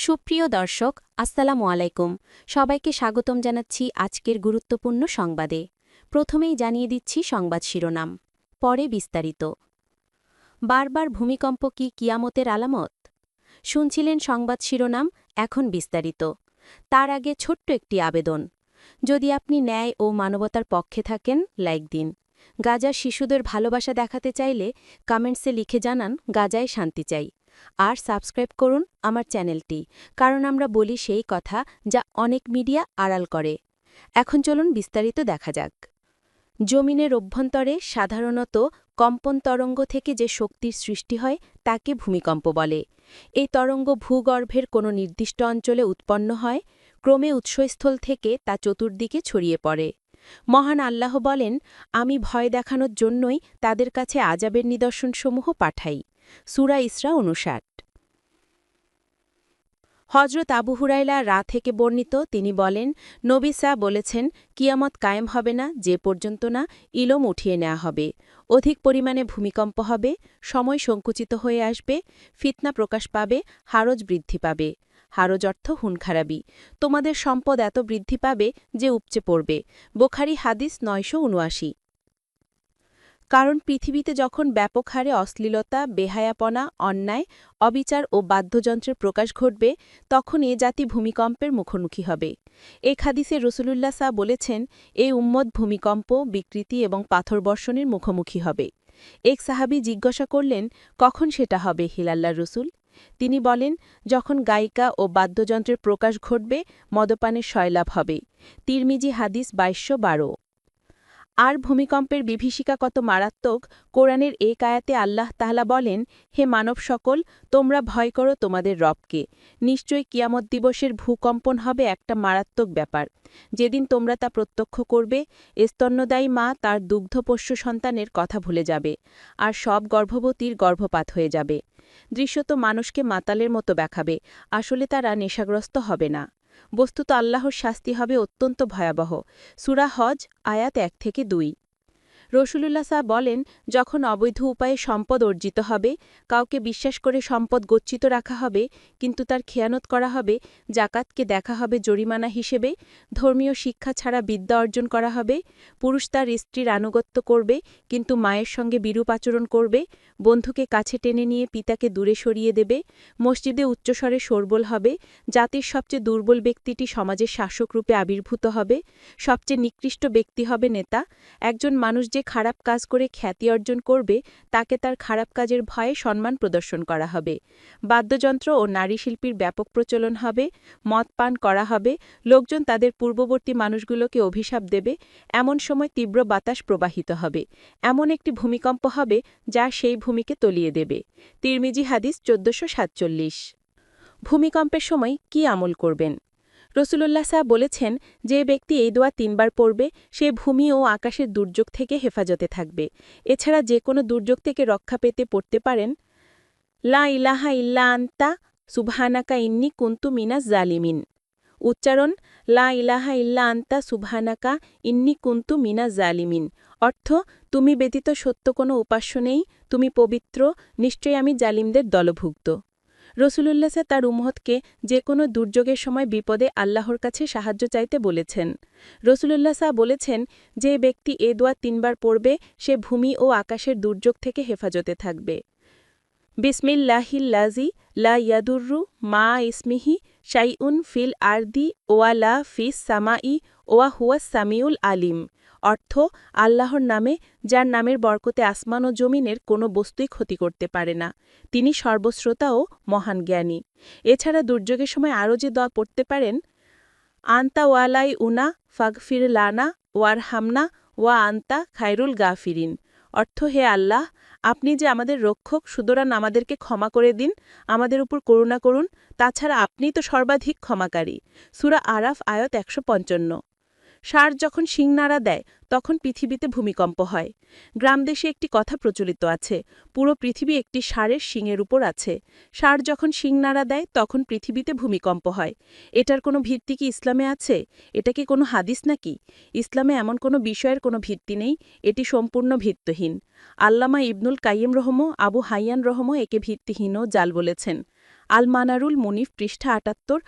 সুপ্রিয় দর্শক, আসসালামু আলাইকুম। সবাইকে স্বাগতম জানাচ্ছি আজকের গুরুত্বপূর্ণ সংবাদে। প্রথমেই জানিয়ে দিচ্ছি সংবাদ শিরোনাম, পরে বিস্তারিত। বারবার ভূমিকম্প কি কিয়ামতের আলামত? শুনছিলেন সংবাদ শিরোনাম, এখন বিস্তারিত। তার আগে ছোট্ট একটি আবেদন। যদি আপনি ন্যায় ও মানবতার পক্ষে থাকেন, লাইক দিন। গাজার শিশুদের ভালোবাসা দেখাতে চাইলে কমেন্টসে লিখে জানান গাজায় শান্তি চাই। আর সাবস্ক্রাইব করুন আমার চ্যানেলটি, কারণ আমরা বলি সেই কথা যা অনেক মিডিয়া আড়াল করে। এখন চলুন বিস্তারিত দেখা যাক। জমিনের অভ্যন্তরে সাধারণত কম্পন তরঙ্গ থেকে যে শক্তির সৃষ্টি হয় তাকে ভূমিকম্প বলে। এই তরঙ্গ ভূগর্ভের কোনো নির্দিষ্ট অঞ্চলে উৎপন্ন হয়, ক্রমে উৎসস্থল থেকে তা চতুর্দিকে ছড়িয়ে পড়ে। মহান আল্লাহ বলেন, আমি ভয় দেখানোর জন্যই তাদের কাছে আযাবের নিদর্শনসমূহ পাঠাই। সূরা ইসরা ৫৯। হযরত আবু হুরায়রা থেকে বর্ণিত, তিনি বলেন, নবী বলেছেন, কিয়ামত কায়েম হবে না যে পর্যন্ত না ইলম উঠিয়ে নেওয়া হবে, অধিক পরিমাণে ভূমিকম্প হবে, সময় সংকুচিত হয়ে আসবে, ফিতনা প্রকাশ পাবে, হারজ বৃদ্ধি পাবে। হারজ অর্থ হুনখারাবি। তোমাদের সম্পদ এত বৃদ্ধি পাবে যে উপচে পড়বে। বুখারী হাদিস ৯৭৯। কারণ পৃথিবীতে যখন ব্যাপক হারে অশ্লীলতা, বেহায়াপনা, অন্যায়, অবিচার ও বাদ্যযন্ত্রের প্রকাশ ঘটবে, তখন এ জাতি ভূমিকম্পের মুখোমুখি হবে। এক হাদিসে রাসূলুল্লাহ বলেছেন, এই উম্মত ভূমিকম্প, বিকৃতি এবং পাথরবর্ষণের মুখোমুখি হবে। এক সাহাবী জিজ্ঞাসা করলেন, কখন সেটা হবে হে আল্লাহর রাসূল? তিনি বলেন, যখন গায়িকা ও বাদ্যযন্ত্রের প্রকাশ ঘটবে, মদ্যপানের সয়লাভ হবে। তিরমিজি হাদিস ২২১২। আর ভূমিকম্পের বিভীষিকা কত মারাত্মক, কোরআনের এক আয়াতে আল্লাহ তাআলা বলেন, হে মানব সকল, তোমরা ভয় করো তোমাদের রবকে। নিশ্চয়ই কিয়ামত দিবসের ভূকম্পন হবে একটা মারাত্মক ব্যাপার। যেদিন তোমরা তা প্রত্যক্ষ করবে, স্তন্যদায়ী মা তার দুগ্ধপোষ্য সন্তানের কথা ভুলে যাবে, আর সব গর্ভবতীর গর্ভপাত হয়ে যাবে। দৃশ্যত মানুষকে মাতালের মতো দেখাবে, আসলে তারা নেশাগ্রস্ত হবে না। বস্তুত আল্লাহর শাস্তি হবে অত্যন্ত ভয়াবহ। সূরা হজ আয়াত ১-২। রাসূলুল্লাহ বলেন, যখন অবৈধ উপায়ে সম্পদ অর্জিত হবে, কাউকে বিশ্বাস করে সম্পদ গচ্ছিত রাখা হবে, কিন্তু তার খেয়ানত করা হবে, জাকাতকে দেখা হবে জরিমানা হিসেবে, ধর্মীয় শিক্ষা ছাড়া বিদ্যা অর্জন করা হবে, পুরুষ তার স্ত্রীর আনুগত্য করবে কিন্তু মায়ের সঙ্গে বিরূপ আচরণ করবে, বন্ধুকে কাছে টেনে নিয়ে পিতাকে দূরে সরিয়ে দেবে, মসজিদে উচ্চস্বরে শোরগোল হবে, জাতির সবচেয়ে দুর্বল ব্যক্তিটি সমাজের শাসকরূপে আবির্ভূত হবে, সবচেয়ে নিকৃষ্ট ব্যক্তি হবে নেতা। একজন মানুষ যে খারাপ কাজ করে খ্যাতি অর্জন করবে, তাকে তার খারাপ কাজের ভয়ে সম্মান প্রদর্শন করা হবে। বাদ্যযন্ত্র ও নারীশিল্পীর ব্যাপক প্রচলন হবে, মদ পান করা হবে, লোকজন তাদের পূর্ববর্তী মানুষগুলোকে অভিশাপ দেবে, এমন সময় তীব্র বাতাস প্রবাহিত হবে, এমন একটি ভূমিকম্প হবে যা সেই ভূমিকে তলিয়ে দেবে। তিরমিজি হাদিস ১৪৪৭। ভূমিকম্পের সময় কি আমল করবেন? রাসূলুল্লাহ বলেছেন, যে ব্যক্তি এই দোয়া ৩ বার পড়বে, সে ভূমি ও আকাশের দুর্যোগ থেকে হেফাজতে থাকবে। এছাড়া যে কোনো দুর্যোগ থেকে রক্ষা পেতে পড়তে পারেন, লা ইলাহা ইল্লা আনতা সুবহানাকা ইন্নী কুনতু মিনাজ জালিমিন। উচ্চারণ, লা ইলাহা ইল্লা আনতা সুবহানাকা ইন্নী কুনতু মিনাজ জালিমিন। অর্থ, তুমি ব্যতীত সত্য কোনো উপাস্য নেই, তুমি পবিত্র, নিশ্চয়ই আমি জালিমদের দলভুক্ত। রাসূলুল্লাহ তার উম্মতকে যে কোনো দুর্যোগের সময় বিপদে আল্লাহর কাছে সাহায্য চাইতে বলেছেন। রাসূলুল্লাহ বলেছেন, যে ব্যক্তি এ দোয়া ৩ বার পড়বে, সে ভূমি ও আকাশের দুর্যোগ থেকে হেফাজতে থাকবে। বিসমিল্লাহিল্লাযী লা ইয়াদুররু মা ইসমিহি শাইউন ফিল আরদি ওয়ালা ফিস সামাই ওয়া হুয়াস সামিউল আলিম। অর্থ, আল্লাহর নামে, যার নামের বরকতে আসমান ও জমিনের কোনো বস্তুই ক্ষতি করতে পারে না। তিনি সর্বশ্রোতা ও মহান জ্ঞানী। এছাড়া দুর্যোগের সময় আরও যে দোয়া পড়তে পারেন, আন্তা ওয়ালাই উনা ফাগফির লানা ওয়ারহামনা ওয়া আন্তা খায়রুল গাফিরিন। অর্থ, হে আল্লাহ, আপনি যে আমাদের রক্ষক, সুতরাং আমাদেরকে ক্ষমা করে দিন, আমাদের উপর করুণা করুন, তাছাড়া আপনিই তো সর্বাধিক ক্ষমাকারী। সূরা আরাফ আয়াত ১৫৫। ষাঁড় যখন শিং নাড়া দেয়, তখন পৃথিবীতে ভূমিকম্প হয়। গ্রামদেশে একটি কথা প্রচলিত আছে, পুরো পৃথিবী একটি ষাঁড়ের শিংয়ের উপর আছে। ষাঁড় যখন শিং নাড়া দেয়, তখন পৃথিবীতে ভূমিকম্প হয়। এটার কোনো ভিত্তি কি ইসলামে আছে? এটা কি কোনো হাদিস নাকি? ইসলামে এমন কোনো বিষয়ের কোনো ভিত্তি নেই, এটি সম্পূর্ণ ভিত্তিহীন। আল্লামা ইবনুল কাইয়িম আবু হাইয়ান একে ভিত্তিহীন ও জাল বলেছেন। আল মানারুল মুনিফ পৃষ্ঠা ৭৮